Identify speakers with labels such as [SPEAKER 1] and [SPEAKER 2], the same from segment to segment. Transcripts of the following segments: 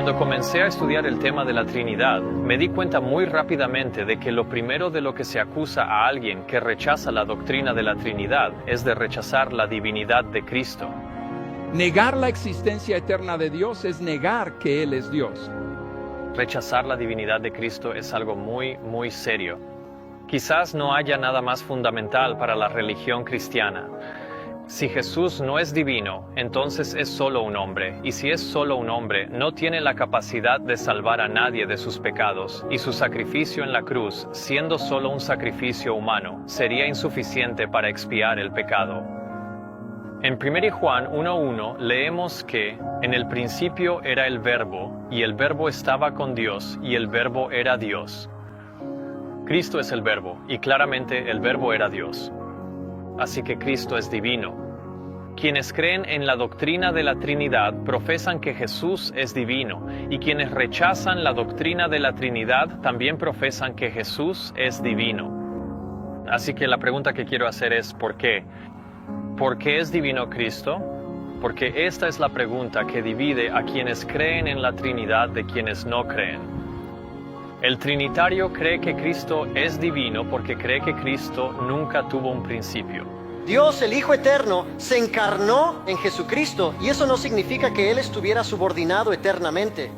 [SPEAKER 1] Cuando comencé a estudiar el tema de la Trinidad, me di cuenta muy rápidamente de que lo primero de lo que se acusa a alguien que rechaza la doctrina de la Trinidad es de rechazar la divinidad de Cristo.
[SPEAKER 2] Negar la existencia eterna de Dios es negar que Él es Dios.
[SPEAKER 1] Rechazar la divinidad de Cristo es algo muy serio. Quizás no haya nada más fundamental para la religión cristiana. Si Jesús no es divino, entonces es solo un hombre, y si es solo un hombre, no tiene la capacidad de salvar a nadie de sus pecados, y su sacrificio en la cruz, siendo solo un sacrificio humano, sería insuficiente para expiar el pecado. En 1 Juan 1:1 leemos que en el principio era el Verbo, y el Verbo estaba con Dios, y el Verbo era Dios. Cristo es el Verbo, y claramente el Verbo era Dios. Así que Cristo es divino. Quienes creen en la doctrina de la Trinidad profesan que Jesús es divino, y quienes rechazan la doctrina de la Trinidad también profesan que Jesús es divino. Así que la pregunta que quiero hacer es ¿por qué? ¿Por qué es divino Cristo? Porque esta es la pregunta que divide a quienes creen en la Trinidad de quienes no creen. El trinitario cree que Cristo es divino porque cree que Cristo nunca tuvo un principio.
[SPEAKER 3] Dios, el Hijo Eterno, se encarnó en Jesucristo, y eso no significa que Él estuviera subordinado eternamente.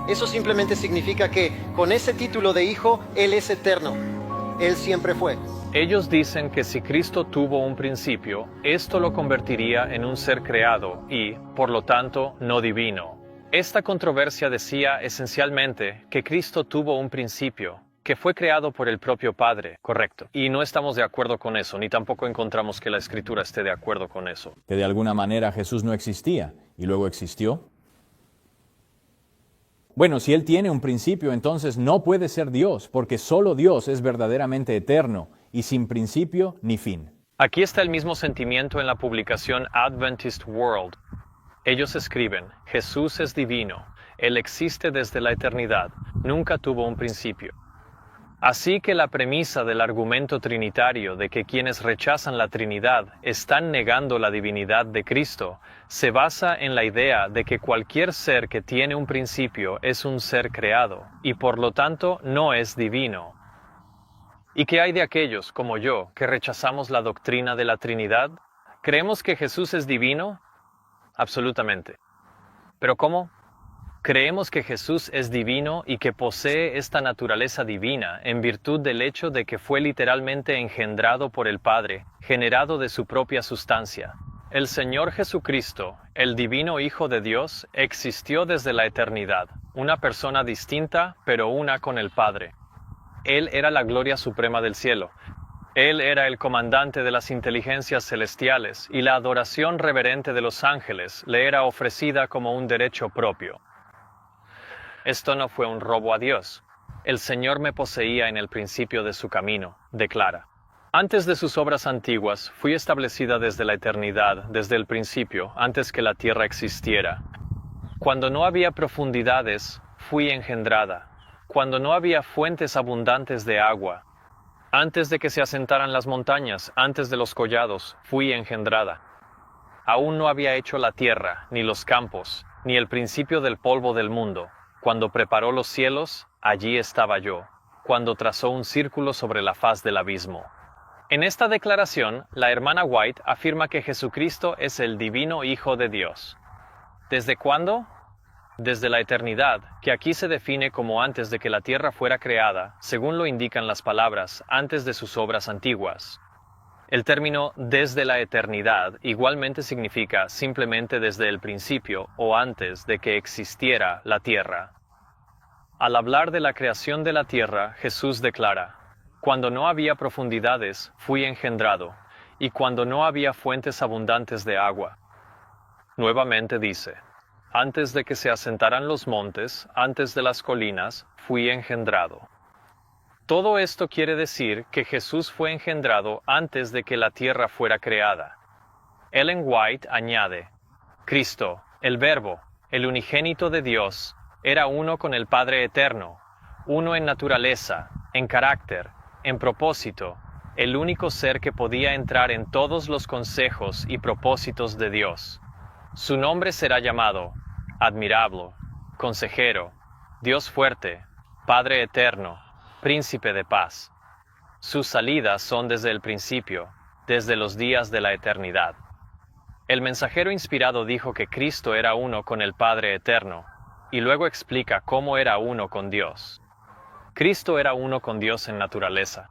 [SPEAKER 3] Eso simplemente significa que con ese título de Hijo, Él es eterno. Él siempre fue.
[SPEAKER 1] Ellos dicen que si Cristo tuvo un principio, esto lo convertiría en un ser creado y, por lo tanto, no divino. Esta controversia decía esencialmente que Cristo tuvo un principio, que fue creado por el propio Padre, correcto. Y no estamos de acuerdo con eso, ni tampoco encontramos que la Escritura esté de acuerdo con eso.
[SPEAKER 4] Que de alguna manera Jesús no existía y luego existió. Bueno, si Él tiene un principio, entonces no puede ser Dios, porque solo Dios es verdaderamente eterno y sin principio ni fin.
[SPEAKER 1] Aquí está el mismo sentimiento en la publicación Adventist World. Ellos escriben, Jesús es divino, Él existe desde la eternidad, nunca tuvo un principio. Así que la premisa del argumento trinitario de que quienes rechazan la Trinidad están negando la divinidad de Cristo se basa en la idea de que cualquier ser que tiene un principio es un ser creado, y por lo tanto no es divino. ¿Y qué hay de aquellos, como yo, que rechazamos la doctrina de la Trinidad? ¿Creemos que Jesús es divino? Absolutamente. ¿Pero cómo? Creemos que Jesús es divino y que posee esta naturaleza divina en virtud del hecho de que fue literalmente engendrado por el Padre, generado de su propia sustancia. El Señor Jesucristo, el divino Hijo de Dios, existió desde la eternidad, una persona distinta, pero una con el Padre. Él era la gloria suprema del cielo. Él era el comandante de las inteligencias celestiales y la adoración reverente de los ángeles le era ofrecida como un derecho propio. Esto no fue un robo a Dios. El Señor me poseía en el principio de su camino, declara. Antes de sus obras antiguas, fui establecida desde la eternidad, desde el principio, antes que la tierra existiera. Cuando no había profundidades, fui engendrada. Cuando no había fuentes abundantes de agua, antes de que se asentaran las montañas, antes de los collados, fui engendrada. Aún no había hecho la tierra, ni los campos, ni el principio del polvo del mundo. Cuando preparó los cielos, allí estaba yo. Cuando trazó un círculo sobre la faz del abismo. En esta declaración, la hermana White afirma que Jesucristo es el divino Hijo de Dios. ¿Desde cuándo? Desde la eternidad, que aquí se define como antes de que la tierra fuera creada, según lo indican las palabras, antes de sus obras antiguas. El término desde la eternidad igualmente significa simplemente desde el principio o antes de que existiera la tierra. Al hablar de la creación de la tierra, Jesús declara, cuando no había profundidades, fui engendrado, y cuando no había fuentes abundantes de agua. Nuevamente dice, antes de que se asentaran los montes, antes de las colinas, fui engendrado. Todo esto quiere decir que Jesús fue engendrado antes de que la tierra fuera creada. Ellen White añade, Cristo, el Verbo, el unigénito de Dios, era uno con el Padre eterno, uno en naturaleza, en carácter, en propósito, el único ser que podía entrar en todos los consejos y propósitos de Dios. Su nombre será llamado Admirable, Consejero, Dios fuerte, Padre eterno, Príncipe de paz. Sus salidas son desde el principio, desde los días de la eternidad. El mensajero inspirado dijo que Cristo era uno con el Padre eterno, y luego explica cómo era uno con Dios. Cristo era uno con Dios en naturaleza.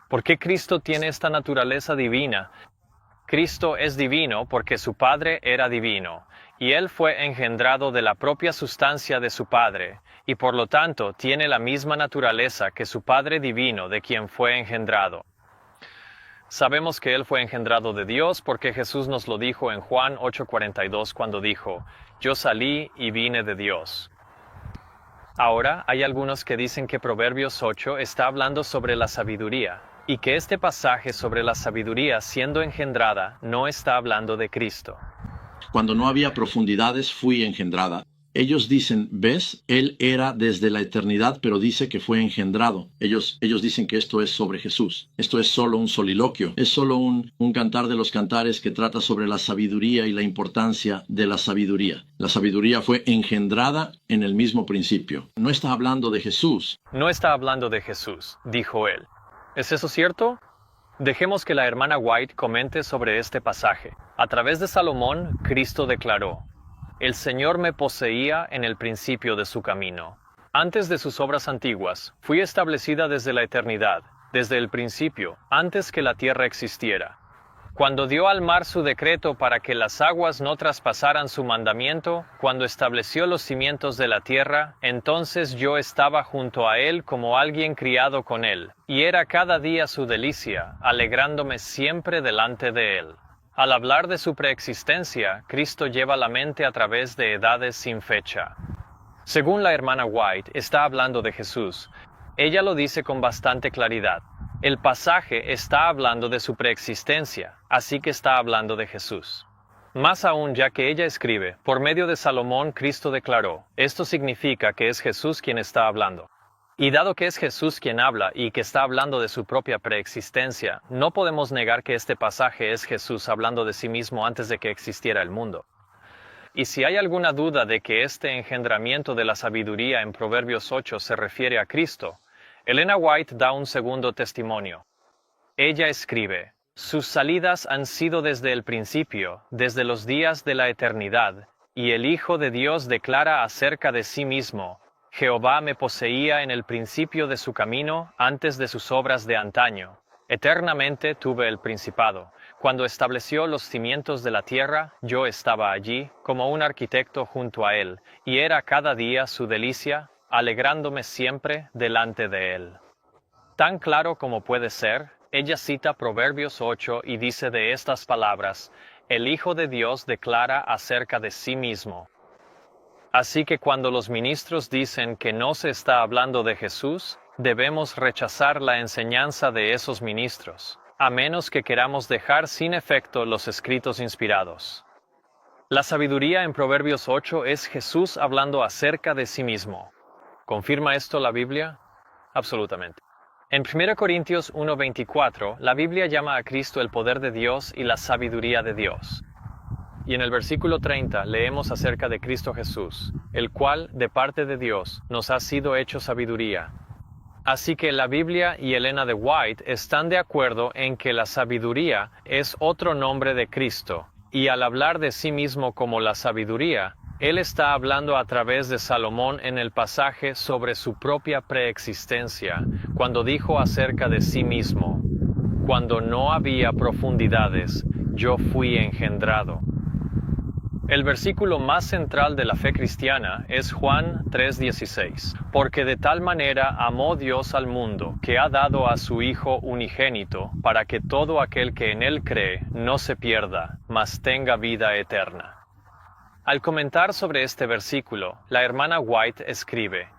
[SPEAKER 1] ¿Por qué Cristo tiene esta naturaleza divina? Cristo es divino porque su Padre era divino, y Él fue engendrado de la propia sustancia de su Padre, y por lo tanto tiene la misma naturaleza que su Padre divino de quien fue engendrado. Sabemos que Él fue engendrado de Dios porque Jesús nos lo dijo en Juan 8:42 cuando dijo, «Yo salí y vine de Dios». Ahora, hay algunos que dicen que Proverbios 8 está hablando sobre la sabiduría, y que este pasaje sobre la sabiduría siendo engendrada no está hablando de Cristo.
[SPEAKER 5] Cuando no había profundidades, fui engendrada. Ellos dicen, ¿ves? Él era desde la eternidad, pero dice que fue engendrado. Ellos dicen que esto es sobre Jesús. Esto es solo un soliloquio. Es solo un cantar de los cantares que trata sobre la sabiduría y la importancia de la sabiduría. La sabiduría fue engendrada en el mismo principio. No está hablando de Jesús.
[SPEAKER 1] No está hablando de Jesús, dijo él. ¿Es eso cierto? Dejemos que la hermana White comente sobre este pasaje. A través de Salomón, Cristo declaró, «El Señor me poseía en el principio de su camino. Antes de sus obras antiguas, fui establecida desde la eternidad, desde el principio, antes que la tierra existiera. Cuando dio al mar su decreto para que las aguas no traspasaran su mandamiento, cuando estableció los cimientos de la tierra, entonces yo estaba junto a él como alguien criado con él, y era cada día su delicia, alegrándome siempre delante de él». Al hablar de su preexistencia, Cristo lleva la mente a través de edades sin fecha. Según la hermana White, está hablando de Jesús. Ella lo dice con bastante claridad. El pasaje está hablando de su preexistencia, así que está hablando de Jesús. Más aún, ya que ella escribe, por medio de Salomón Cristo declaró, esto significa que es Jesús quien está hablando. Y dado que es Jesús quien habla y que está hablando de su propia preexistencia, no podemos negar que este pasaje es Jesús hablando de sí mismo antes de que existiera el mundo. Y si hay alguna duda de que este engendramiento de la sabiduría en Proverbios 8 se refiere a Cristo, Elena White da un segundo testimonio. Ella escribe, «Sus salidas han sido desde el principio, desde los días de la eternidad, y el Hijo de Dios declara acerca de sí mismo, Jehová me poseía en el principio de su camino, antes de sus obras de antaño. Eternamente tuve el principado. Cuando estableció los cimientos de la tierra, yo estaba allí, como un arquitecto junto a él, y era cada día su delicia, alegrándome siempre delante de él». Tan claro como puede ser, ella cita Proverbios 8 y dice de estas palabras, «El Hijo de Dios declara acerca de sí mismo». Así que cuando los ministros dicen que no se está hablando de Jesús, debemos rechazar la enseñanza de esos ministros, a menos que queramos dejar sin efecto los escritos inspirados. La sabiduría en Proverbios 8 es Jesús hablando acerca de sí mismo. ¿Confirma esto la Biblia? Absolutamente. En 1 Corintios 1:24, la Biblia llama a Cristo el poder de Dios y la sabiduría de Dios. Y en el versículo 30 leemos acerca de Cristo Jesús, el cual, de parte de Dios, nos ha sido hecho sabiduría. Así que la Biblia y Elena de White están de acuerdo en que la sabiduría es otro nombre de Cristo, y al hablar de sí mismo como la sabiduría, él está hablando a través de Salomón en el pasaje sobre su propia preexistencia, cuando dijo acerca de sí mismo, «Cuando no había profundidades, yo fui engendrado». El versículo más central de la fe cristiana es Juan 3:16, porque de tal manera amó Dios al mundo, que ha dado a su Hijo unigénito, para que todo aquel que en él cree no se pierda, mas tenga vida eterna. Al comentar sobre este versículo, la hermana White escribe,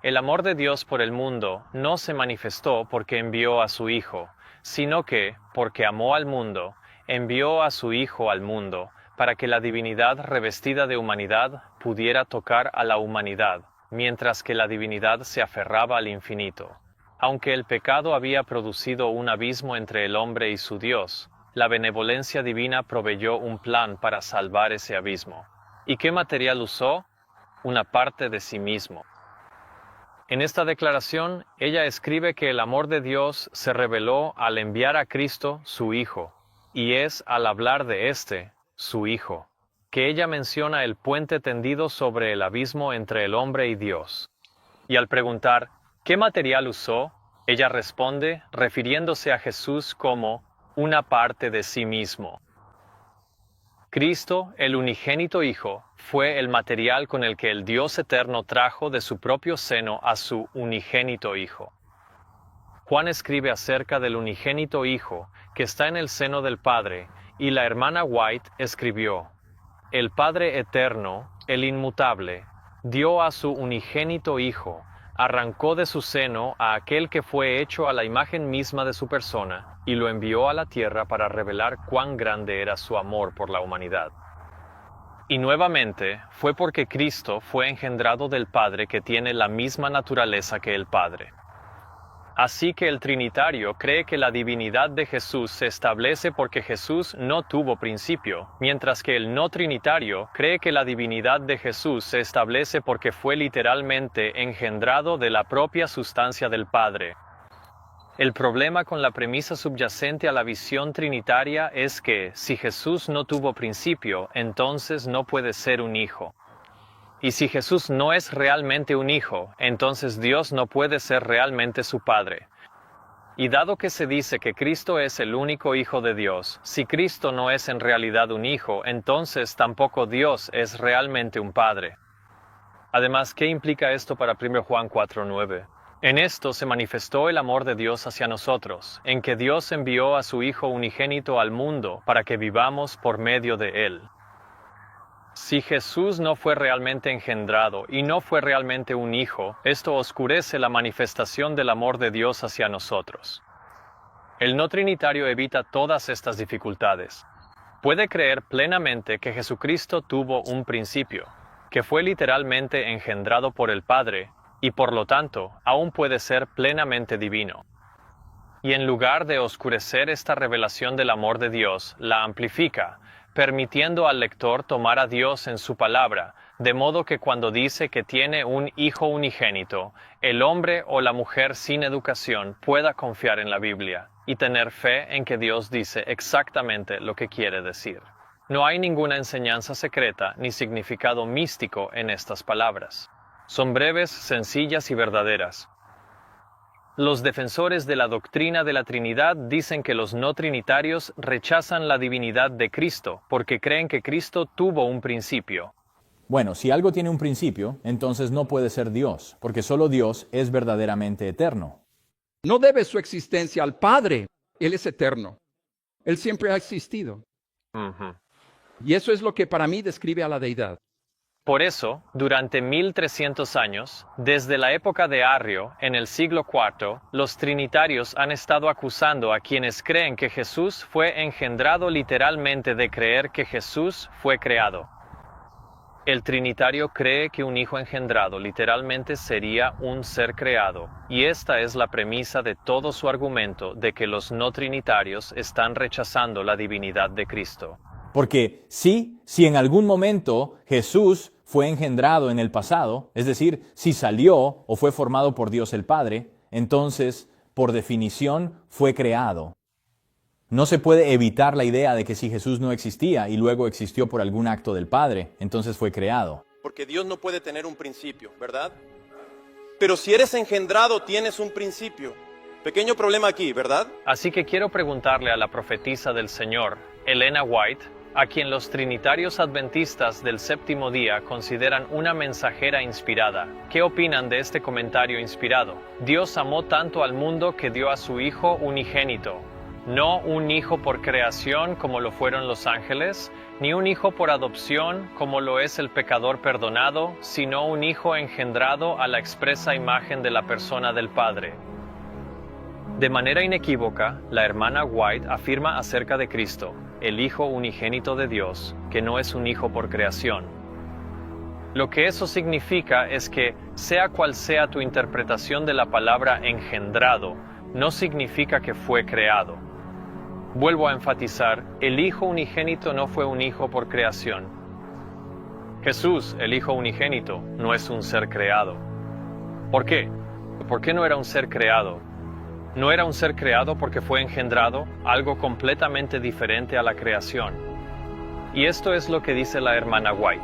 [SPEAKER 1] «El amor de Dios por el mundo no se manifestó porque envió a su Hijo, sino que, porque amó al mundo, envió a su Hijo al mundo, para que la divinidad revestida de humanidad pudiera tocar a la humanidad, mientras que la divinidad se aferraba al infinito. Aunque el pecado había producido un abismo entre el hombre y su Dios, la benevolencia divina proveyó un plan para salvar ese abismo. ¿Y qué material usó? una parte de sí mismo. En esta declaración, ella escribe que el amor de Dios se reveló al enviar a Cristo, su Hijo, y es al hablar de este, su Hijo, que ella menciona el puente tendido sobre el abismo entre el hombre y Dios. Y al preguntar, ¿qué material usó?, ella responde, refiriéndose a Jesús como una parte de sí mismo. Cristo, el unigénito Hijo, fue el material con el que el Dios eterno trajo de su propio seno a su unigénito Hijo. Juan escribe acerca del unigénito Hijo que está en el seno del Padre, y la hermana White escribió, el Padre eterno, el inmutable, dio a su unigénito Hijo, arrancó de su seno a aquel que fue hecho a la imagen misma de su persona, y lo envió a la tierra para revelar cuán grande era su amor por la humanidad. Y nuevamente, fue porque Cristo fue engendrado del Padre que tiene la misma naturaleza que el Padre. Así que el Trinitario cree que la divinidad de Jesús se establece porque Jesús no tuvo principio, mientras que el no Trinitario cree que la divinidad de Jesús se establece porque fue literalmente engendrado de la propia sustancia del Padre. El problema con la premisa subyacente a la visión trinitaria es que, si Jesús no tuvo principio, entonces no puede ser un hijo. Y si Jesús no es realmente un hijo, entonces Dios no puede ser realmente su Padre. Y dado que se dice que Cristo es el único Hijo de Dios, si Cristo no es en realidad un hijo, entonces tampoco Dios es realmente un Padre. Además, ¿qué implica esto para 1 Juan 4:9? En esto se manifestó el amor de Dios hacia nosotros, en que Dios envió a su Hijo unigénito al mundo para que vivamos por medio de Él. Si Jesús no fue realmente engendrado y no fue realmente un hijo, esto oscurece la manifestación del amor de Dios hacia nosotros. El no trinitario evita todas estas dificultades. Puede creer plenamente que Jesucristo tuvo un principio, que fue literalmente engendrado por el Padre, y por lo tanto, aún puede ser plenamente divino. Y en lugar de oscurecer esta revelación del amor de Dios, la amplifica, permitiendo al lector tomar a Dios en su palabra, de modo que cuando dice que tiene un hijo unigénito, el hombre o la mujer sin educación pueda confiar en la Biblia y tener fe en que Dios dice exactamente lo que quiere decir. No hay ninguna enseñanza secreta ni significado místico en estas palabras. Son breves, sencillas y verdaderas. Los defensores de la doctrina de la Trinidad dicen que los no trinitarios rechazan la divinidad de Cristo porque creen que Cristo tuvo un principio.
[SPEAKER 4] Bueno, si algo tiene un principio, entonces no puede ser Dios, porque solo Dios es verdaderamente eterno.
[SPEAKER 2] No debe su existencia al Padre. Él es eterno. Él siempre ha existido. Y eso es lo que para mí describe a la deidad.
[SPEAKER 1] Por eso, durante 1300 años, desde la época de Arrio, en el siglo IV, los trinitarios han estado acusando a quienes creen que Jesús fue engendrado literalmente de creer que Jesús fue creado. El trinitario cree que un hijo engendrado literalmente sería un ser creado, y esta es la premisa de todo su argumento de que los no trinitarios están rechazando la divinidad de Cristo.
[SPEAKER 4] Porque si en algún momento Jesús fue engendrado en el pasado, es decir, si salió o fue formado por Dios el Padre, entonces, por definición, fue creado. No se puede evitar la idea de que si Jesús no existía y luego existió por algún acto del Padre, entonces fue creado.
[SPEAKER 6] Porque Dios no puede tener un principio, ¿verdad? Pero si eres engendrado, tienes un principio. Pequeño problema aquí, ¿verdad?
[SPEAKER 1] Así que quiero preguntarle a la profetisa del Señor, Elena White, a quien los trinitarios adventistas del séptimo día consideran una mensajera inspirada. ¿Qué opinan de este comentario inspirado? Dios amó tanto al mundo que dio a su Hijo unigénito. No un hijo por creación como lo fueron los ángeles, ni un hijo por adopción como lo es el pecador perdonado, sino un hijo engendrado a la expresa imagen de la persona del Padre. De manera inequívoca, la hermana White afirma acerca de Cristo, el Hijo unigénito de Dios, que no es un hijo por creación. Lo que eso significa es que, sea cual sea tu interpretación de la palabra engendrado, no significa que fue creado. Vuelvo a enfatizar, el Hijo unigénito no fue un hijo por creación. Jesús, el Hijo unigénito, no es un ser creado. ¿Por qué? ¿Por qué no era un ser creado? No era un ser creado porque fue engendrado, algo completamente diferente a la creación. Y esto es lo que dice la hermana White.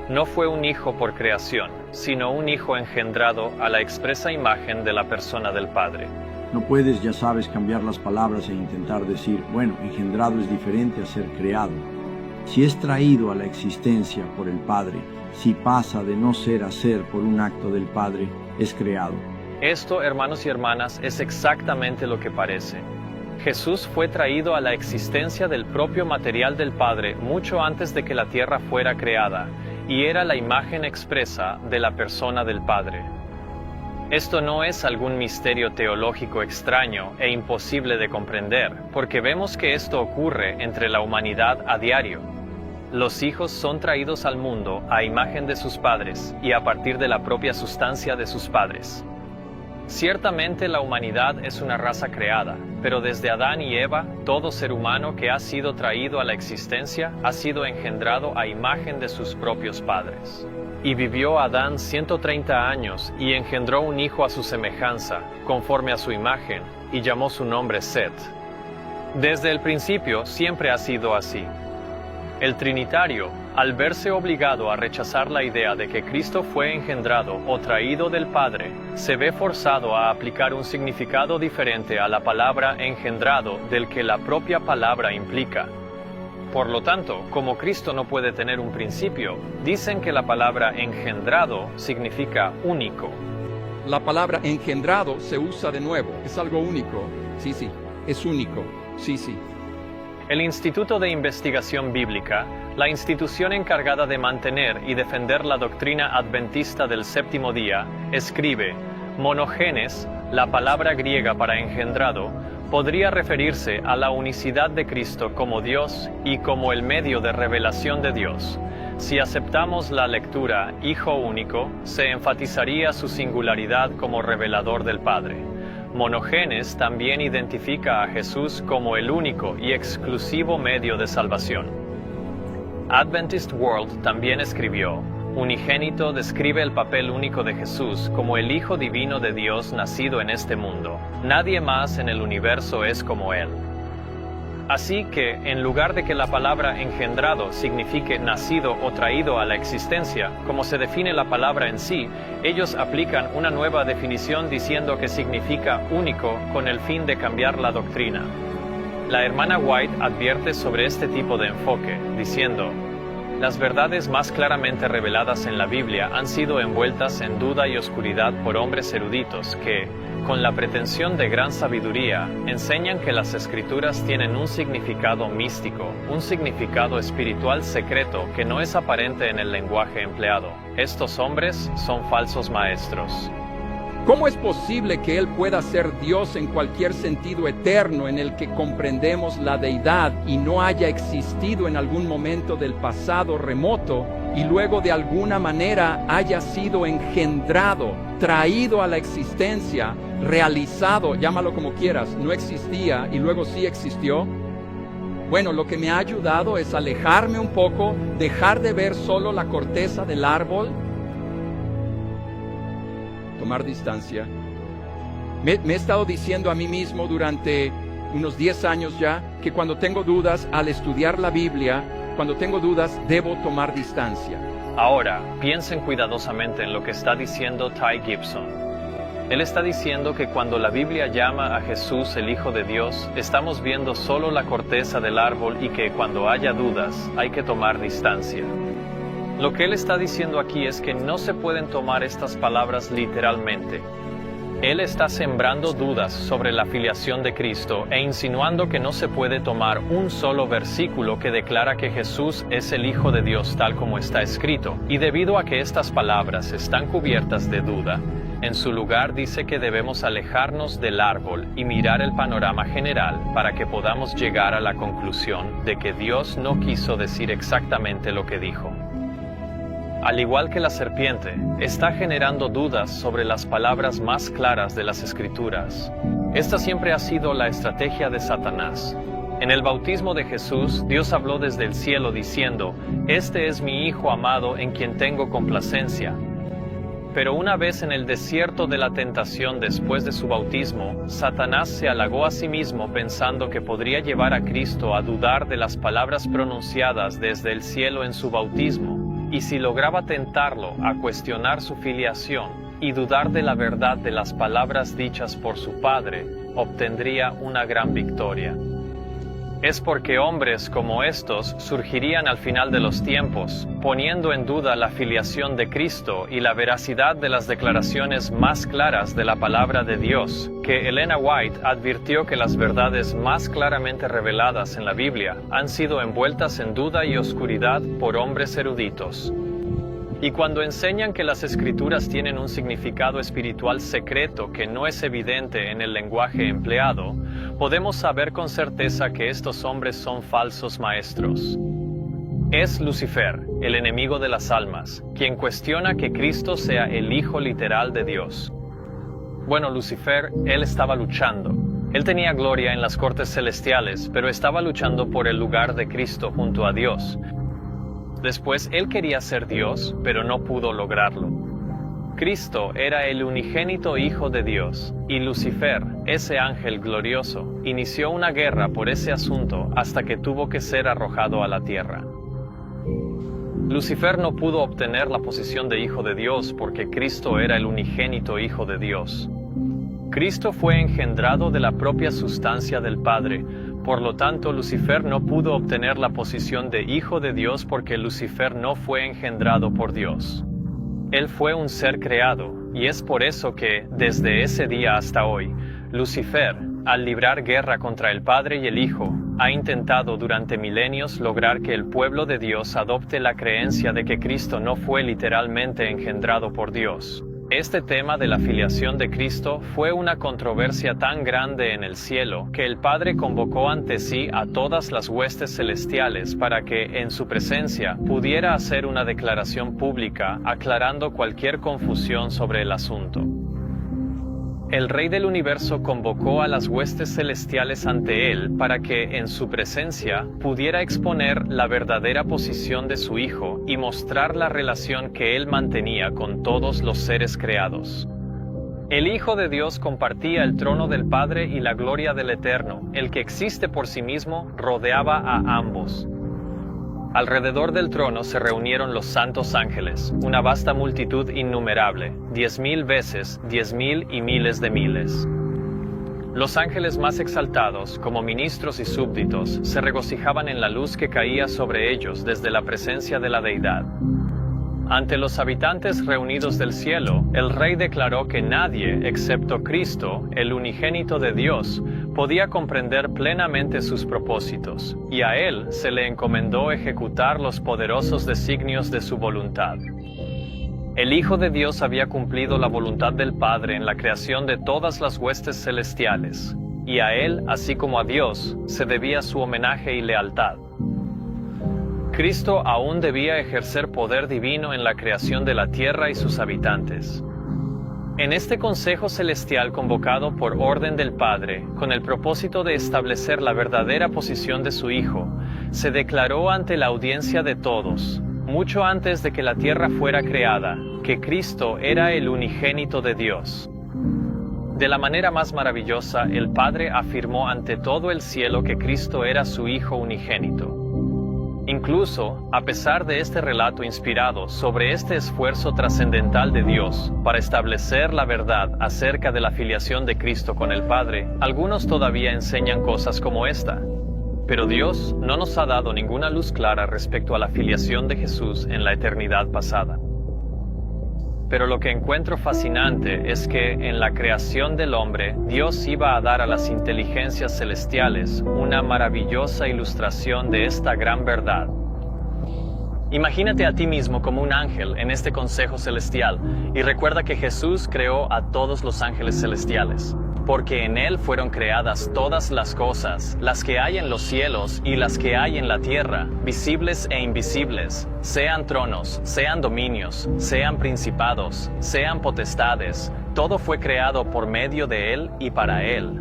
[SPEAKER 1] No fue un hijo por creación, sino un hijo engendrado a la expresa imagen de la persona del Padre.
[SPEAKER 5] No puedes, ya sabes, cambiar las palabras e intentar decir, bueno, engendrado es diferente a ser creado. Si es traído a la existencia por el Padre, si pasa de no ser a ser por un acto del Padre, es creado.
[SPEAKER 1] Esto, hermanos y hermanas, es exactamente lo que parece. Jesús fue traído a la existencia del propio material del Padre mucho antes de que la tierra fuera creada, y era la imagen expresa de la persona del Padre. Esto no es algún misterio teológico extraño e imposible de comprender, porque vemos que esto ocurre entre la humanidad a diario. Los hijos son traídos al mundo a imagen de sus padres y a partir de la propia sustancia de sus padres. Ciertamente la humanidad es una raza creada, pero desde Adán y Eva, todo ser humano que ha sido traído a la existencia ha sido engendrado a imagen de sus propios padres. Y vivió Adán 130 años y engendró un hijo a su semejanza, conforme a su imagen, y llamó su nombre Set. Desde el principio siempre ha sido así. El Trinitario, al verse obligado a rechazar la idea de que Cristo fue engendrado o traído del Padre, se ve forzado a aplicar un significado diferente a la palabra engendrado del que la propia palabra implica. Por lo tanto, como Cristo no puede tener un principio, dicen que la palabra engendrado significa único.
[SPEAKER 2] La palabra engendrado se usa de nuevo, es algo único. Sí, es único. Sí.
[SPEAKER 1] El Instituto de Investigación Bíblica, la institución encargada de mantener y defender la doctrina adventista del séptimo día, escribe: monogenes, la palabra griega para engendrado, podría referirse a la unicidad de Cristo como Dios y como el medio de revelación de Dios. Si aceptamos la lectura Hijo único, se enfatizaría su singularidad como revelador del Padre. Monogenes también identifica a Jesús como el único y exclusivo medio de salvación. Adventist World también escribió: unigénito describe el papel único de Jesús como el Hijo divino de Dios nacido en este mundo. Nadie más en el universo es como Él. Así que, en lugar de que la palabra engendrado signifique nacido o traído a la existencia, como se define la palabra en sí, ellos aplican una nueva definición diciendo que significa único con el fin de cambiar la doctrina. La hermana White advierte sobre este tipo de enfoque, diciendo: las verdades más claramente reveladas en la Biblia han sido envueltas en duda y oscuridad por hombres eruditos que, con la pretensión de gran sabiduría, enseñan que las Escrituras tienen un significado místico, un significado espiritual secreto que no es aparente en el lenguaje empleado. Estos hombres son falsos maestros.
[SPEAKER 2] ¿Cómo es posible que Él pueda ser Dios en cualquier sentido eterno en el que comprendemos la deidad y no haya existido en algún momento del pasado remoto y luego de alguna manera haya sido engendrado, traído a la existencia, realizado, llámalo como quieras, no existía y luego sí existió? Bueno, lo que me ha ayudado es alejarme un poco, dejar de ver solo la corteza del árbol, tomar distancia. Me he estado diciendo a mí mismo durante unos 10 años ya que cuando tengo dudas al estudiar la Biblia, cuando tengo dudas debo tomar distancia.
[SPEAKER 1] Ahora, piensen cuidadosamente en lo que está diciendo Ty Gibson. Él está diciendo que cuando la Biblia llama a Jesús el Hijo de Dios, estamos viendo solo la corteza del árbol y que cuando haya dudas hay que tomar distancia. Lo que él está diciendo aquí es que no se pueden tomar estas palabras literalmente. Él está sembrando dudas sobre la filiación de Cristo e insinuando que no se puede tomar un solo versículo que declara que Jesús es el Hijo de Dios tal como está escrito. Y debido a que estas palabras están cubiertas de duda, en su lugar dice que debemos alejarnos del árbol y mirar el panorama general para que podamos llegar a la conclusión de que Dios no quiso decir exactamente lo que dijo. Al igual que la serpiente, está generando dudas sobre las palabras más claras de las Escrituras. Esta siempre ha sido la estrategia de Satanás. En el bautismo de Jesús, Dios habló desde el cielo diciendo, «Este es mi Hijo amado en quien tengo complacencia». Pero una vez en el desierto de la tentación después de su bautismo, Satanás se halagó a sí mismo pensando que podría llevar a Cristo a dudar de las palabras pronunciadas desde el cielo en su bautismo, y si lograba tentarlo a cuestionar su filiación y dudar de la verdad de las palabras dichas por su Padre, obtendría una gran victoria. Es porque hombres como estos surgirían al final de los tiempos, poniendo en duda la filiación de Cristo y la veracidad de las declaraciones más claras de la palabra de Dios, que Elena White advirtió que las verdades más claramente reveladas en la Biblia han sido envueltas en duda y oscuridad por hombres eruditos. Y cuando enseñan que las Escrituras tienen un significado espiritual secreto que no es evidente en el lenguaje empleado, podemos saber con certeza que estos hombres son falsos maestros. Es Lucifer, el enemigo de las almas, quien cuestiona que Cristo sea el Hijo literal de Dios. Bueno, Lucifer, él estaba luchando. Él tenía gloria en las cortes celestiales, pero estaba luchando por el lugar de Cristo junto a Dios. Después él quería ser Dios, pero no pudo lograrlo. Cristo era el unigénito Hijo de Dios, y Lucifer, ese ángel glorioso, inició una guerra por ese asunto hasta que tuvo que ser arrojado a la tierra. Lucifer no pudo obtener la posición de Hijo de Dios porque Cristo era el unigénito Hijo de Dios. Cristo fue engendrado de la propia sustancia del Padre. Por lo tanto, Lucifer no pudo obtener la posición de Hijo de Dios porque Lucifer no fue engendrado por Dios. Él fue un ser creado, y es por eso que, desde ese día hasta hoy, Lucifer, al librar guerra contra el Padre y el Hijo, ha intentado durante milenios lograr que el pueblo de Dios adopte la creencia de que Cristo no fue literalmente engendrado por Dios. Este tema de la filiación de Cristo fue una controversia tan grande en el cielo que el Padre convocó ante sí a todas las huestes celestiales para que, en su presencia, pudiera hacer una declaración pública aclarando cualquier confusión sobre el asunto. El Rey del Universo convocó a las huestes celestiales ante él para que, en su presencia, pudiera exponer la verdadera posición de su Hijo y mostrar la relación que él mantenía con todos los seres creados. El Hijo de Dios compartía el trono del Padre y la gloria del Eterno, el que existe por sí mismo, rodeaba a ambos. Alrededor del trono se reunieron los santos ángeles, una vasta multitud innumerable, 10,000 veces, 10,000 y miles de miles. Los ángeles más exaltados, como ministros y súbditos, se regocijaban en la luz que caía sobre ellos desde la presencia de la deidad. Ante los habitantes reunidos del cielo, el Rey declaró que nadie, excepto Cristo, el unigénito de Dios, podía comprender plenamente sus propósitos, y a él se le encomendó ejecutar los poderosos designios de su voluntad. El Hijo de Dios había cumplido la voluntad del Padre en la creación de todas las huestes celestiales, y a él, así como a Dios, se debía su homenaje y lealtad. Cristo aún debía ejercer poder divino en la creación de la tierra y sus habitantes. En este Consejo Celestial convocado por orden del Padre, con el propósito de establecer la verdadera posición de su Hijo, se declaró ante la audiencia de todos, mucho antes de que la tierra fuera creada, que Cristo era el unigénito de Dios. De la manera más maravillosa, el Padre afirmó ante todo el cielo que Cristo era su Hijo unigénito. Incluso, a pesar de este relato inspirado sobre este esfuerzo trascendental de Dios para establecer la verdad acerca de la filiación de Cristo con el Padre, algunos todavía enseñan cosas como esta. Pero Dios no nos ha dado ninguna luz clara respecto a la filiación de Jesús en la eternidad pasada. Pero lo que encuentro fascinante es que en la creación del hombre, Dios iba a dar a las inteligencias celestiales una maravillosa ilustración de esta gran verdad. Imagínate a ti mismo como un ángel en este consejo celestial y recuerda que Jesús creó a todos los ángeles celestiales, porque en Él fueron creadas todas las cosas, las que hay en los cielos y las que hay en la tierra, visibles e invisibles, sean tronos, sean dominios, sean principados, sean potestades, todo fue creado por medio de Él y para Él.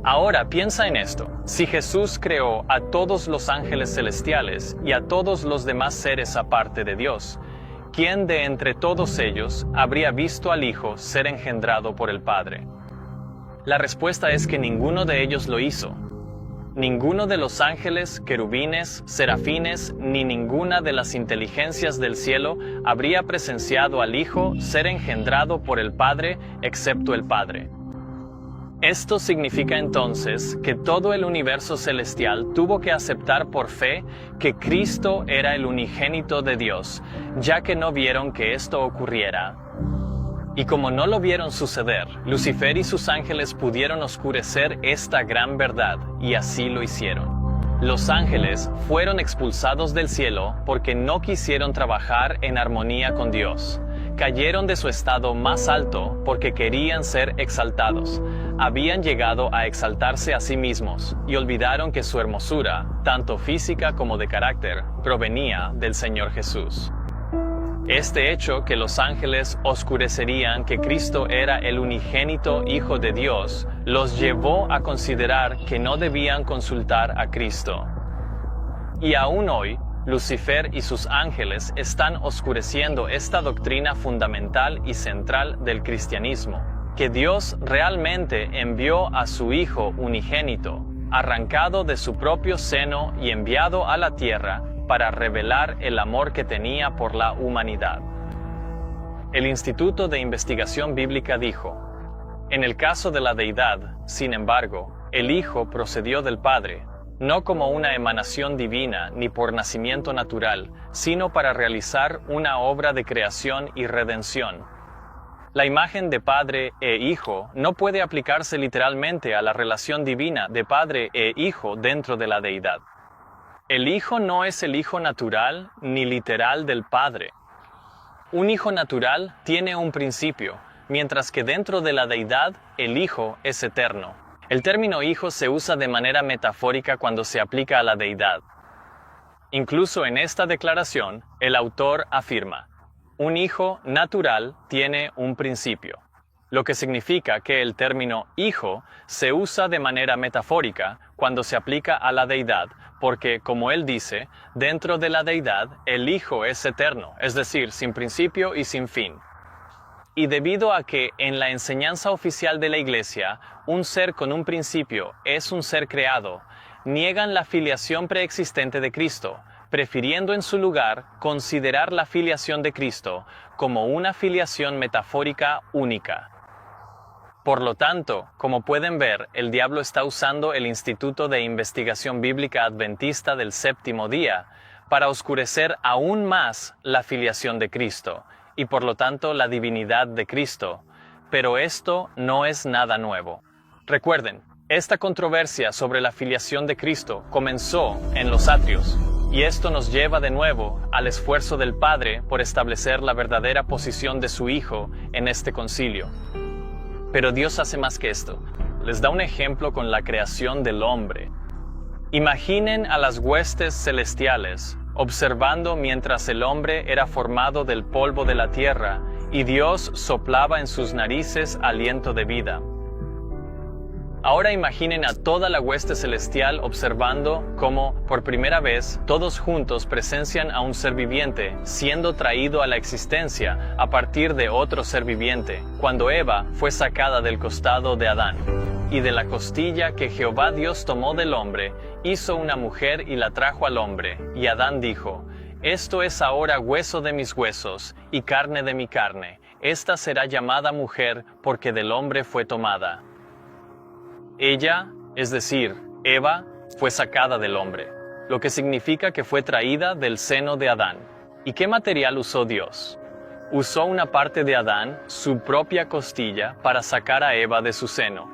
[SPEAKER 1] Ahora piensa en esto. Si Jesús creó a todos los ángeles celestiales y a todos los demás seres aparte de Dios, ¿quién de entre todos ellos habría visto al Hijo ser engendrado por el Padre? La respuesta es que ninguno de ellos lo hizo. Ninguno de los ángeles, querubines, serafines, ni ninguna de las inteligencias del cielo habría presenciado al Hijo ser engendrado por el Padre, excepto el Padre. Esto significa entonces que todo el universo celestial tuvo que aceptar por fe que Cristo era el unigénito de Dios, ya que no vieron que esto ocurriera. Y como no lo vieron suceder, Lucifer y sus ángeles pudieron oscurecer esta gran verdad, y así lo hicieron. Los ángeles fueron expulsados del cielo porque no quisieron trabajar en armonía con Dios. Cayeron de su estado más alto porque querían ser exaltados. Habían llegado a exaltarse a sí mismos y olvidaron que su hermosura, tanto física como de carácter, provenía del Señor Jesús. Este hecho que los ángeles oscurecerían que Cristo era el unigénito Hijo de Dios, los llevó a considerar que no debían consultar a Cristo. Y aún hoy, Lucifer y sus ángeles están oscureciendo esta doctrina fundamental y central del cristianismo, que Dios realmente envió a su Hijo unigénito, arrancado de su propio seno y enviado a la tierra para revelar el amor que tenía por la humanidad. El Instituto de Investigación Bíblica dijo: en el caso de la deidad, sin embargo, el Hijo procedió del Padre, no como una emanación divina ni por nacimiento natural, sino para realizar una obra de creación y redención. La imagen de Padre e Hijo no puede aplicarse literalmente a la relación divina de Padre e Hijo dentro de la deidad. El Hijo no es el Hijo natural ni literal del Padre. Un Hijo natural tiene un principio, mientras que dentro de la deidad el Hijo es eterno. El término Hijo se usa de manera metafórica cuando se aplica a la deidad. Incluso en esta declaración, el autor afirma: un Hijo natural tiene un principio, lo que significa que el término Hijo se usa de manera metafórica cuando se aplica a la deidad, porque, como él dice, dentro de la deidad el Hijo es eterno, es decir, sin principio y sin fin. Y debido a que en la enseñanza oficial de la Iglesia, un ser con un principio es un ser creado, niegan la filiación preexistente de Cristo, prefiriendo en su lugar considerar la filiación de Cristo como una filiación metafórica única. Por lo tanto, como pueden ver, el diablo está usando el Instituto de Investigación Bíblica Adventista del Séptimo Día para oscurecer aún más la filiación de Cristo, y por lo tanto la divinidad de Cristo. Pero esto no es nada nuevo. Recuerden, esta controversia sobre la filiación de Cristo comenzó en los atrios, y esto nos lleva de nuevo al esfuerzo del Padre por establecer la verdadera posición de su Hijo en este concilio. Pero Dios hace más que esto. Les da un ejemplo con la creación del hombre. Imaginen a las huestes celestiales observando mientras el hombre era formado del polvo de la tierra y Dios soplaba en sus narices aliento de vida. Ahora imaginen a toda la hueste celestial observando cómo, por primera vez, todos juntos presencian a un ser viviente siendo traído a la existencia a partir de otro ser viviente, cuando Eva fue sacada del costado de Adán. Y de la costilla que Jehová Dios tomó del hombre, hizo una mujer y la trajo al hombre. Y Adán dijo: esto es ahora hueso de mis huesos y carne de mi carne. Esta será llamada mujer porque del hombre fue tomada. Ella, es decir, Eva, fue sacada del hombre, lo que significa que fue traída del seno de Adán. ¿Y qué material usó Dios? Usó una parte de Adán, su propia costilla, para sacar a Eva de su seno.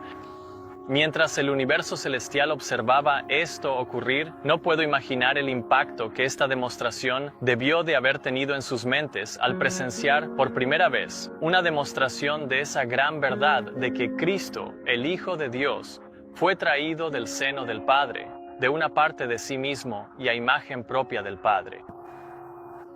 [SPEAKER 1] Mientras el universo celestial observaba esto ocurrir, no puedo imaginar el impacto que esta demostración debió de haber tenido en sus mentes al presenciar por primera vez una demostración de esa gran verdad de que Cristo, el Hijo de Dios, fue traído del seno del Padre, de una parte de sí mismo y a imagen propia del Padre.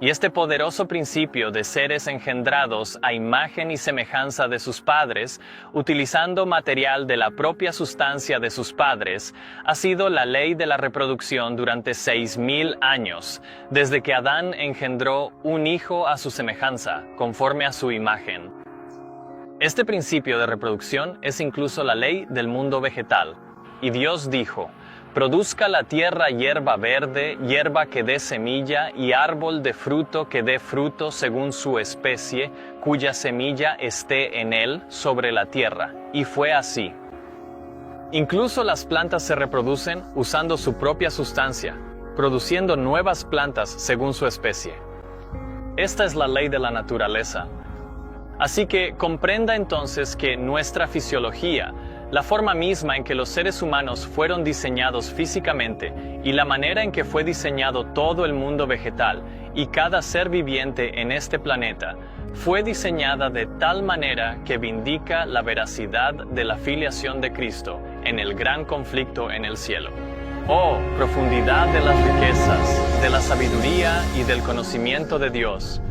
[SPEAKER 1] Y este poderoso principio de seres engendrados a imagen y semejanza de sus padres, utilizando material de la propia sustancia de sus padres, ha sido la ley de la reproducción durante 6000 años, desde que Adán engendró un hijo a su semejanza, conforme a su imagen. Este principio de reproducción es incluso la ley del mundo vegetal. Y Dios dijo: produzca la tierra hierba verde, hierba que dé semilla, y árbol de fruto que dé fruto según su especie, cuya semilla esté en él sobre la tierra. Y fue así. Incluso las plantas se reproducen usando su propia sustancia, produciendo nuevas plantas según su especie. Esta es la ley de la naturaleza. Así que comprenda entonces que nuestra fisiología, la forma misma en que los seres humanos fueron diseñados físicamente y la manera en que fue diseñado todo el mundo vegetal y cada ser viviente en este planeta, fue diseñada de tal manera que vindica la veracidad de la filiación de Cristo en el gran conflicto en el cielo. Oh, profundidad de las riquezas, de la sabiduría y del conocimiento de Dios.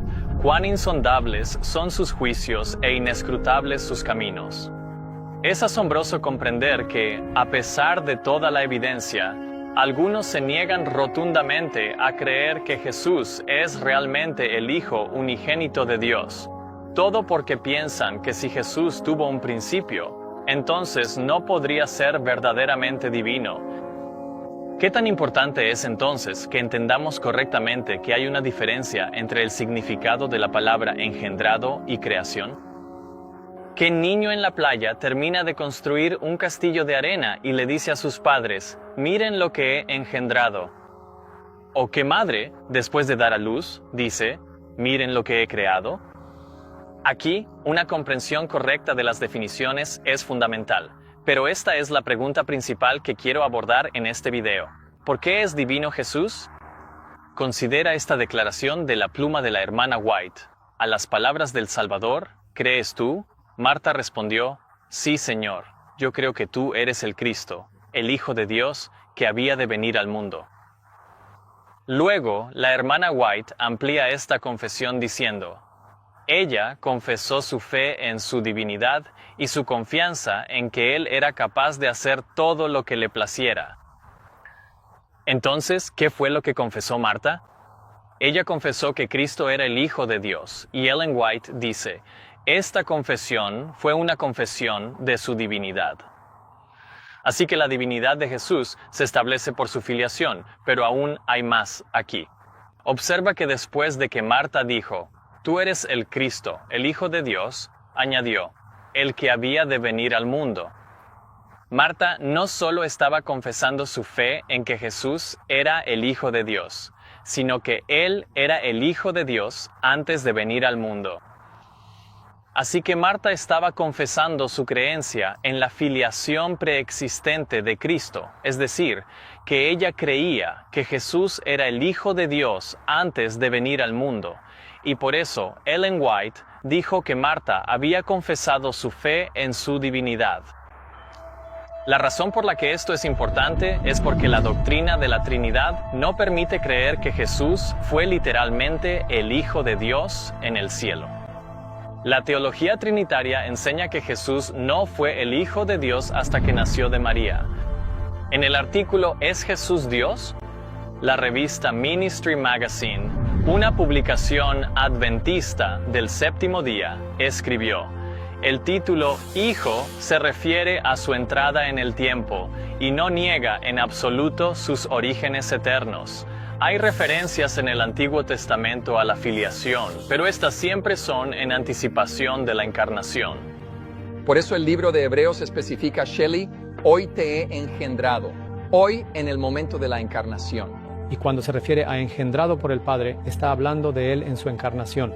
[SPEAKER 1] Cuán insondables son sus juicios e inescrutables sus caminos. Es asombroso comprender que, a pesar de toda la evidencia, algunos se niegan rotundamente a creer que Jesús es realmente el Hijo unigénito de Dios. Todo porque piensan que si Jesús tuvo un principio, entonces no podría ser verdaderamente divino. ¿Qué tan importante es entonces que entendamos correctamente que hay una diferencia entre el significado de la palabra engendrado y creación? ¿Qué niño en la playa termina de construir un castillo de arena y le dice a sus padres: miren lo que he engendrado? ¿O qué madre, después de dar a luz, dice: miren lo que he creado? Aquí, una comprensión correcta de las definiciones es fundamental, pero esta es la pregunta principal que quiero abordar en este video. ¿Por qué es divino Jesús? Considera esta declaración de la pluma de la hermana White. A las palabras del Salvador, ¿crees tú? Marta respondió: sí, Señor, yo creo que tú eres el Cristo, el Hijo de Dios, que había de venir al mundo. Luego, la hermana White amplía esta confesión diciendo: ella confesó su fe en su divinidad y su confianza en que Él era capaz de hacer todo lo que le placiera. Entonces, ¿qué fue lo que confesó Marta? Ella confesó que Cristo era el Hijo de Dios, y Ellen White dice: esta confesión fue una confesión de su divinidad. Así que la divinidad de Jesús se establece por su filiación, pero aún hay más aquí. Observa que después de que Marta dijo: tú eres el Cristo, el Hijo de Dios, añadió: el que había de venir al mundo. Marta no solo estaba confesando su fe en que Jesús era el Hijo de Dios, sino que Él era el Hijo de Dios antes de venir al mundo. Así que Marta estaba confesando su creencia en la filiación preexistente de Cristo, es decir, que ella creía que Jesús era el Hijo de Dios antes de venir al mundo, y por eso Ellen White dijo que Marta había confesado su fe en su divinidad. La razón por la que esto es importante es porque la doctrina de la Trinidad no permite creer que Jesús fue literalmente el Hijo de Dios en el cielo. La teología trinitaria enseña que Jesús no fue el Hijo de Dios hasta que nació de María. En el artículo ¿Es Jesús Dios?, la revista Ministry Magazine, una publicación adventista del séptimo día, escribió: el título Hijo se refiere a su entrada en el tiempo y no niega en absoluto sus orígenes eternos. Hay referencias en el Antiguo Testamento a la filiación, pero estas siempre son en anticipación de la encarnación.
[SPEAKER 2] Por eso el libro de Hebreos especifica: Shelley, hoy te he engendrado, hoy en el momento de la encarnación.
[SPEAKER 7] Y cuando se refiere a engendrado por el Padre, está hablando de Él en su encarnación.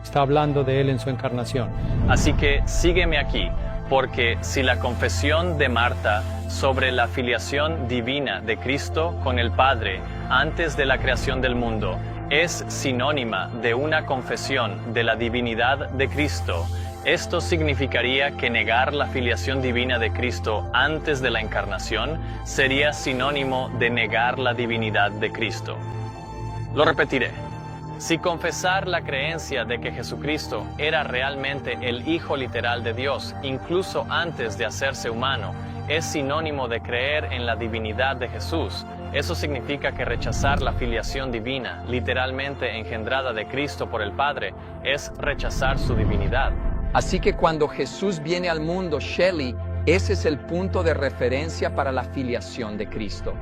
[SPEAKER 7] Está hablando de Él en su encarnación.
[SPEAKER 1] Así que sígueme aquí, porque si la confesión de Marta sobre la filiación divina de Cristo con el Padre antes de la creación del mundo es sinónima de una confesión de la divinidad de Cristo, esto significaría que negar la filiación divina de Cristo antes de la encarnación sería sinónimo de negar la divinidad de Cristo. Lo repetiré. Si confesar la creencia de que Jesucristo era realmente el Hijo literal de Dios, incluso antes de hacerse humano, es sinónimo de creer en la divinidad de Jesús, eso significa que rechazar la filiación divina, literalmente engendrada de Cristo por el Padre, es rechazar su divinidad.
[SPEAKER 2] Así que cuando Jesús viene al mundo, Shelley, ese es el punto de referencia para la filiación de Cristo.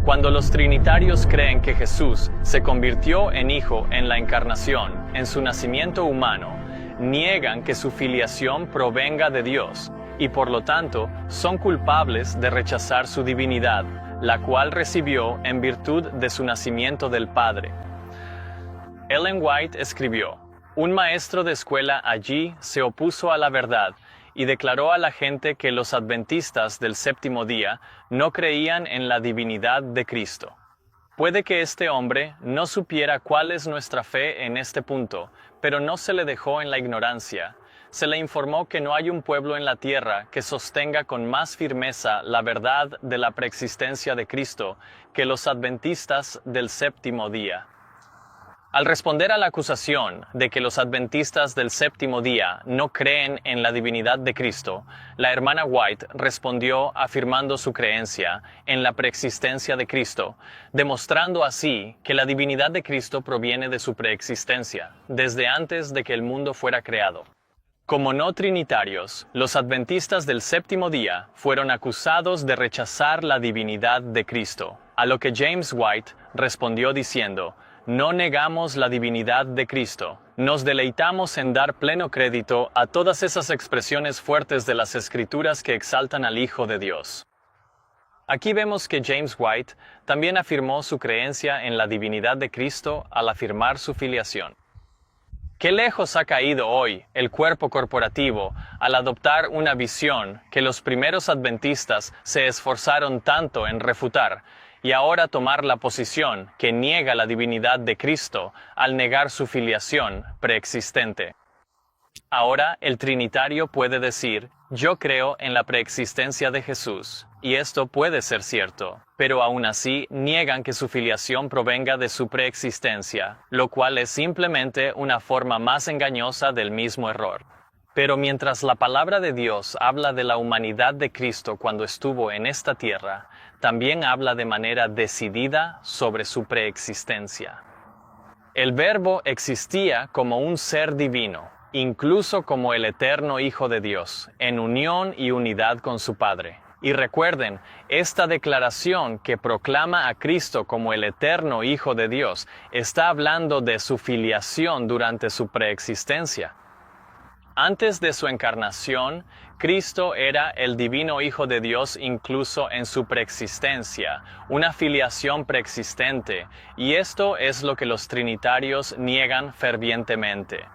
[SPEAKER 1] Cuando los trinitarios creen que Jesús se convirtió en Hijo en la encarnación, en su nacimiento humano, niegan que su filiación provenga de Dios, y por lo tanto son culpables de rechazar su divinidad, la cual recibió en virtud de su nacimiento del Padre. Ellen White escribió: un maestro de escuela allí se opuso a la verdad y declaró a la gente que los adventistas del séptimo día no creían en la divinidad de Cristo. Puede que este hombre no supiera cuál es nuestra fe en este punto, pero no se le dejó en la ignorancia. Se le informó que no hay un pueblo en la tierra que sostenga con más firmeza la verdad de la preexistencia de Cristo que los adventistas del séptimo día. Al responder a la acusación de que los adventistas del séptimo día no creen en la divinidad de Cristo, la hermana White respondió afirmando su creencia en la preexistencia de Cristo, demostrando así que la divinidad de Cristo proviene de su preexistencia, desde antes de que el mundo fuera creado. Como no trinitarios, los adventistas del séptimo día fueron acusados de rechazar la divinidad de Cristo, a lo que James White respondió diciendo: no negamos la divinidad de Cristo, nos deleitamos en dar pleno crédito a todas esas expresiones fuertes de las Escrituras que exaltan al Hijo de Dios. Aquí vemos que James White también afirmó su creencia en la divinidad de Cristo al afirmar su filiación. ¿Qué lejos ha caído hoy el cuerpo corporativo al adoptar una visión que los primeros adventistas se esforzaron tanto en refutar, y ahora tomar la posición que niega la divinidad de Cristo al negar su filiación preexistente? Ahora el trinitario puede decir: yo creo en la preexistencia de Jesús, y esto puede ser cierto, pero aún así niegan que su filiación provenga de su preexistencia, lo cual es simplemente una forma más engañosa del mismo error. Pero mientras la palabra de Dios habla de la humanidad de Cristo cuando estuvo en esta tierra, también habla de manera decidida sobre su preexistencia. El Verbo existía como un ser divino, incluso como el eterno Hijo de Dios, en unión y unidad con su Padre. Y recuerden, esta declaración que proclama a Cristo como el eterno Hijo de Dios está hablando de su filiación durante su preexistencia. Antes de su encarnación, Cristo era el divino Hijo de Dios incluso en su preexistencia, una filiación preexistente, y esto es lo que los trinitarios niegan fervientemente.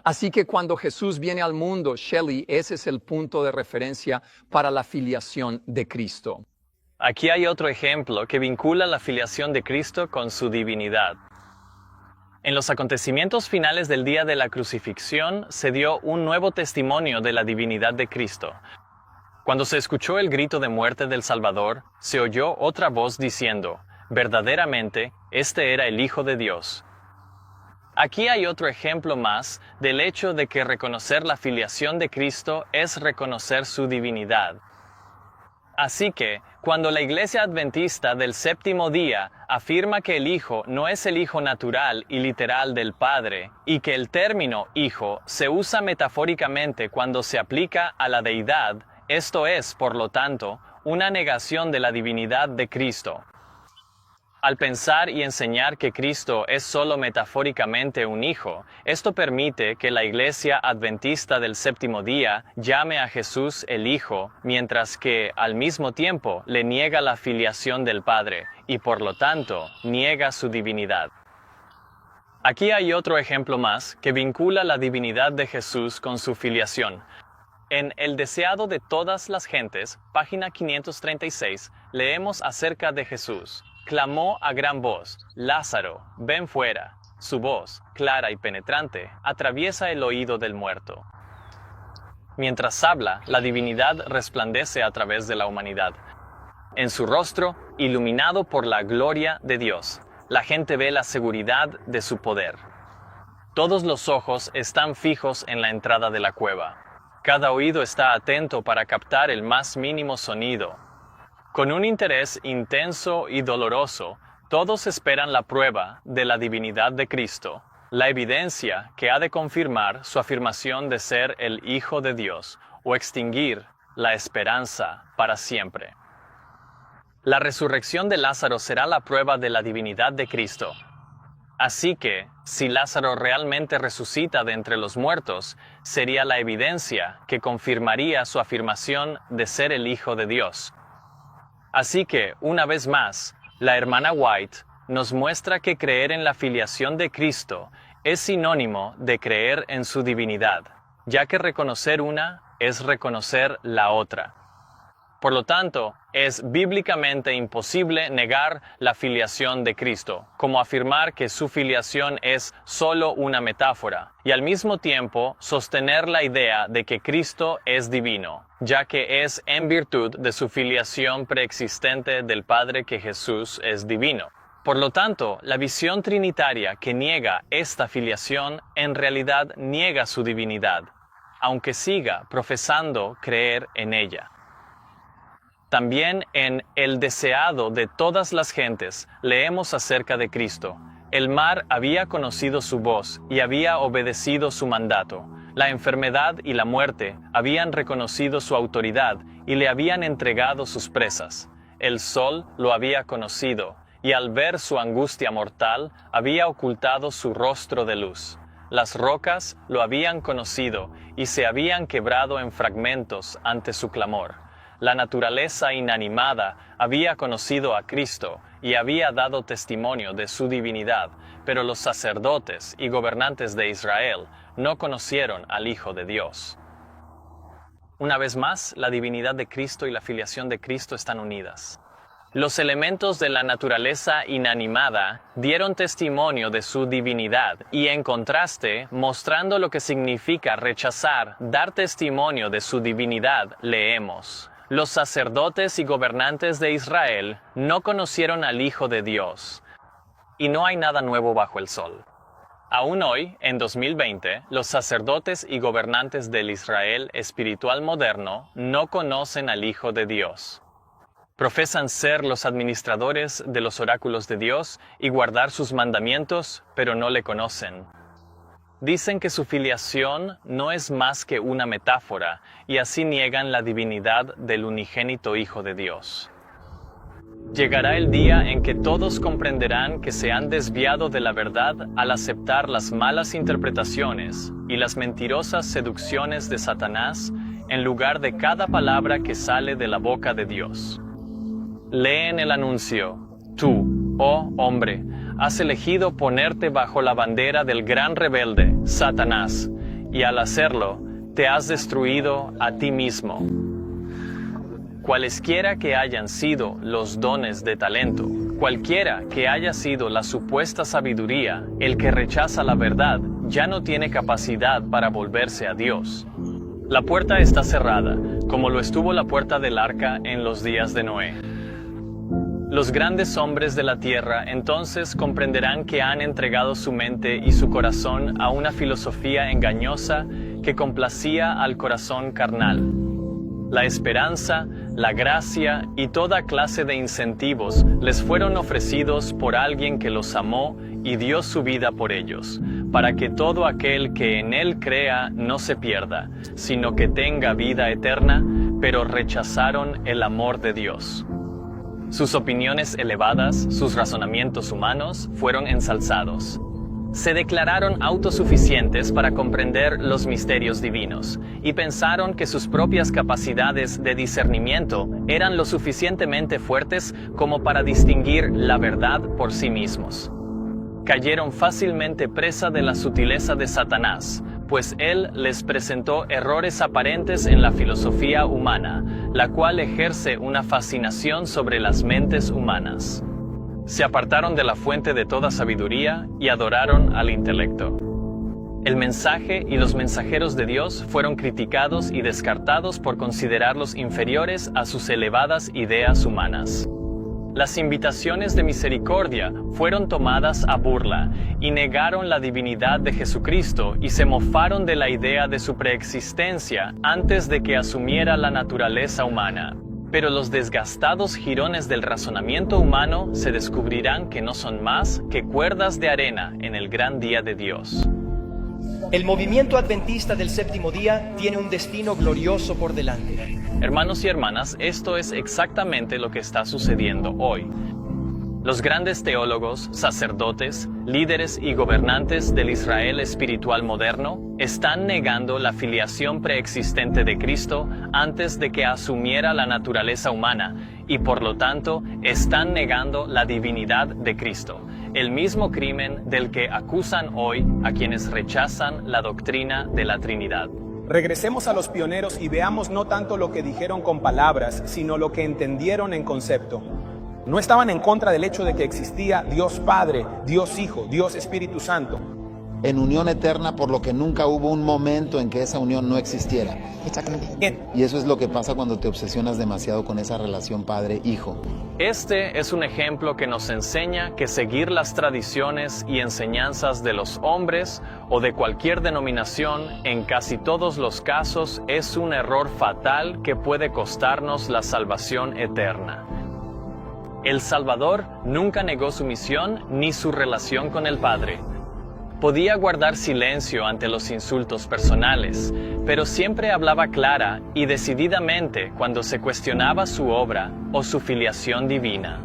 [SPEAKER 2] Así que cuando Jesús viene al mundo, Shelley, ese es el punto de referencia para la filiación de Cristo.
[SPEAKER 1] Aquí hay otro ejemplo que vincula la filiación de Cristo con su divinidad. En los acontecimientos finales del día de la crucifixión se dio un nuevo testimonio de la divinidad de Cristo. Cuando se escuchó el grito de muerte del Salvador, se oyó otra voz diciendo: verdaderamente, este era el Hijo de Dios. Aquí hay otro ejemplo más del hecho de que reconocer la filiación de Cristo es reconocer su divinidad. Así que, cuando la Iglesia Adventista del séptimo día afirma que el Hijo no es el Hijo natural y literal del Padre, y que el término Hijo se usa metafóricamente cuando se aplica a la deidad, esto es, por lo tanto, una negación de la divinidad de Cristo. Al pensar y enseñar que Cristo es solo metafóricamente un Hijo, esto permite que la Iglesia Adventista del séptimo día llame a Jesús el Hijo, mientras que, al mismo tiempo, le niega la filiación del Padre, y por lo tanto, niega su divinidad. Aquí hay otro ejemplo más que vincula la divinidad de Jesús con su filiación. En El deseado de todas las gentes, página 536, leemos acerca de Jesús. Clamó a gran voz: Lázaro, ven fuera. Su voz, clara y penetrante, atraviesa el oído del muerto. Mientras habla, la divinidad resplandece a través de la humanidad. En su rostro, iluminado por la gloria de Dios. la gente ve la seguridad de su poder. Todos los ojos están fijos en la entrada de la cueva. Cada oído está atento para captar el más mínimo sonido. Con un interés intenso y doloroso, todos esperan la prueba de la divinidad de Cristo, la evidencia que ha de confirmar su afirmación de ser el Hijo de Dios o extinguir la esperanza para siempre. La resurrección de Lázaro será la prueba de la divinidad de Cristo. Así que, si Lázaro realmente resucita de entre los muertos, sería la evidencia que confirmaría su afirmación de ser el Hijo de Dios. Así que, una vez más, la hermana White nos muestra que creer en la filiación de Cristo es sinónimo de creer en su divinidad, ya que reconocer una es reconocer la otra. Por lo tanto, es bíblicamente imposible negar la filiación de Cristo, como afirmar que su filiación es solo una metáfora, y al mismo tiempo sostener la idea de que Cristo es divino, ya que es en virtud de su filiación preexistente del Padre que Jesús es divino. Por lo tanto, la visión trinitaria que niega esta filiación en realidad niega su divinidad, aunque siga profesando creer en ella. También en El deseado de todas las gentes leemos acerca de Cristo. El mar había conocido su voz y había obedecido su mandato. La enfermedad y la muerte habían reconocido su autoridad y le habían entregado sus presas. El sol lo había conocido y al ver su angustia mortal había ocultado su rostro de luz. Las rocas lo habían conocido y se habían quebrado en fragmentos ante su clamor. La naturaleza inanimada había conocido a Cristo y había dado testimonio de su divinidad, pero los sacerdotes y gobernantes de Israel no conocieron al Hijo de Dios. Una vez más, la divinidad de Cristo y la filiación de Cristo están unidas. Los elementos de la naturaleza inanimada dieron testimonio de su divinidad y, en contraste, mostrando lo que significa rechazar, dar testimonio de su divinidad, leemos: los sacerdotes y gobernantes de Israel no conocieron al Hijo de Dios. Y no hay nada nuevo bajo el sol. Aún hoy, en 2020, los sacerdotes y gobernantes del Israel espiritual moderno no conocen al Hijo de Dios. Profesan ser los administradores de los oráculos de Dios y guardar sus mandamientos, pero no le conocen. Dicen que su filiación no es más que una metáfora, y así niegan la divinidad del unigénito Hijo de Dios. Llegará el día en que todos comprenderán que se han desviado de la verdad al aceptar las malas interpretaciones y las mentirosas seducciones de Satanás en lugar de cada palabra que sale de la boca de Dios. Leen el anuncio: tú, oh hombre, has elegido ponerte bajo la bandera del gran rebelde, Satanás, y al hacerlo, te has destruido a ti mismo. Cualesquiera que hayan sido los dones de talento, cualquiera que haya sido la supuesta sabiduría, el que rechaza la verdad ya no tiene capacidad para volverse a Dios. La puerta está cerrada, como lo estuvo la puerta del arca en los días de Noé. Los grandes hombres de la tierra entonces comprenderán que han entregado su mente y su corazón a una filosofía engañosa que complacía al corazón carnal. La esperanza, la gracia y toda clase de incentivos les fueron ofrecidos por alguien que los amó y dio su vida por ellos, para que todo aquel que en él crea no se pierda, sino que tenga vida eterna, pero rechazaron el amor de Dios. Sus opiniones elevadas, sus razonamientos humanos, fueron ensalzados. Se declararon autosuficientes para comprender los misterios divinos, y pensaron que sus propias capacidades de discernimiento eran lo suficientemente fuertes como para distinguir la verdad por sí mismos. Cayeron fácilmente presa de la sutileza de Satanás, pues él les presentó errores aparentes en la filosofía humana, la cual ejerce una fascinación sobre las mentes humanas. Se apartaron de la fuente de toda sabiduría y adoraron al intelecto. El mensaje y los mensajeros de Dios fueron criticados y descartados por considerarlos inferiores a sus elevadas ideas humanas. Las invitaciones de misericordia fueron tomadas a burla y negaron la divinidad de Jesucristo y se mofaron de la idea de su preexistencia antes de que asumiera la naturaleza humana. Pero los desgastados jirones del razonamiento humano se descubrirán que no son más que cuerdas de arena en el gran día de Dios.
[SPEAKER 8] El movimiento adventista del séptimo día tiene un destino glorioso por delante.
[SPEAKER 1] Hermanos y hermanas, esto es exactamente lo que está sucediendo hoy. Los grandes teólogos, sacerdotes, líderes y gobernantes del Israel espiritual moderno están negando la filiación preexistente de Cristo antes de que asumiera la naturaleza humana y por lo tanto están negando la divinidad de Cristo, el mismo crimen del que acusan hoy a quienes rechazan la doctrina de la Trinidad.
[SPEAKER 9] Regresemos a los pioneros y veamos no tanto lo que dijeron con palabras, sino lo que entendieron en concepto. No estaban en contra del hecho de que existía Dios Padre, Dios Hijo, Dios Espíritu Santo.
[SPEAKER 10] En unión eterna, por lo que nunca hubo un momento en que esa unión no existiera.
[SPEAKER 9] Exactamente.
[SPEAKER 10] Y eso es lo que pasa cuando te obsesionas demasiado con esa relación padre-hijo.
[SPEAKER 1] Este es un ejemplo que nos enseña que seguir las tradiciones y enseñanzas de los hombres o de cualquier denominación en casi todos los casos es un error fatal que puede costarnos la salvación eterna. El Salvador nunca negó su misión ni su relación con el Padre. Podía guardar silencio ante los insultos personales, pero siempre hablaba clara y decididamente cuando se cuestionaba su obra o su filiación divina.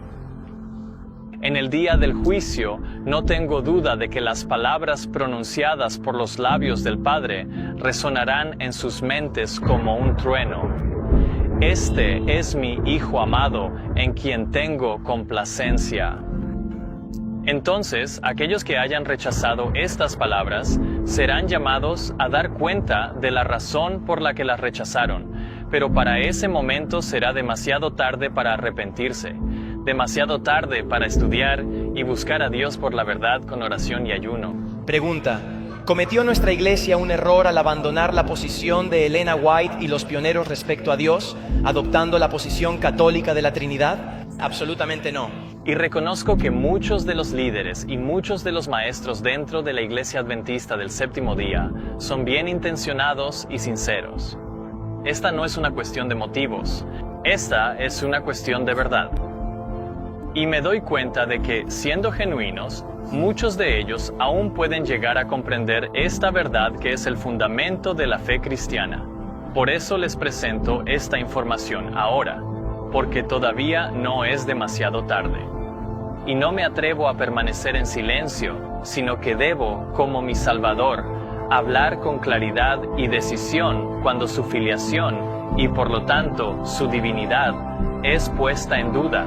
[SPEAKER 1] En el día del juicio, no tengo duda de que las palabras pronunciadas por los labios del Padre resonarán en sus mentes como un trueno. Este es mi Hijo amado, en quien tengo complacencia. Entonces, aquellos que hayan rechazado estas palabras serán llamados a dar cuenta de la razón por la que las rechazaron, pero para ese momento será demasiado tarde para arrepentirse, demasiado tarde para estudiar y buscar a Dios por la verdad con oración y ayuno.
[SPEAKER 8] Pregunta: ¿cometió nuestra iglesia un error al abandonar la posición de Elena White y los pioneros respecto a Dios, adoptando la posición católica de la Trinidad? Absolutamente no.
[SPEAKER 1] Y reconozco que muchos de los líderes y muchos de los maestros dentro de la Iglesia Adventista del Séptimo Día son bien intencionados y sinceros. Esta no es una cuestión de motivos, esta es una cuestión de verdad. Y me doy cuenta de que, siendo genuinos, muchos de ellos aún pueden llegar a comprender esta verdad que es el fundamento de la fe cristiana. Por eso les presento esta información ahora, porque todavía no es demasiado tarde. Y no me atrevo a permanecer en silencio, sino que debo, como mi Salvador, hablar con claridad y decisión cuando su filiación, y por lo tanto su divinidad, es puesta en duda.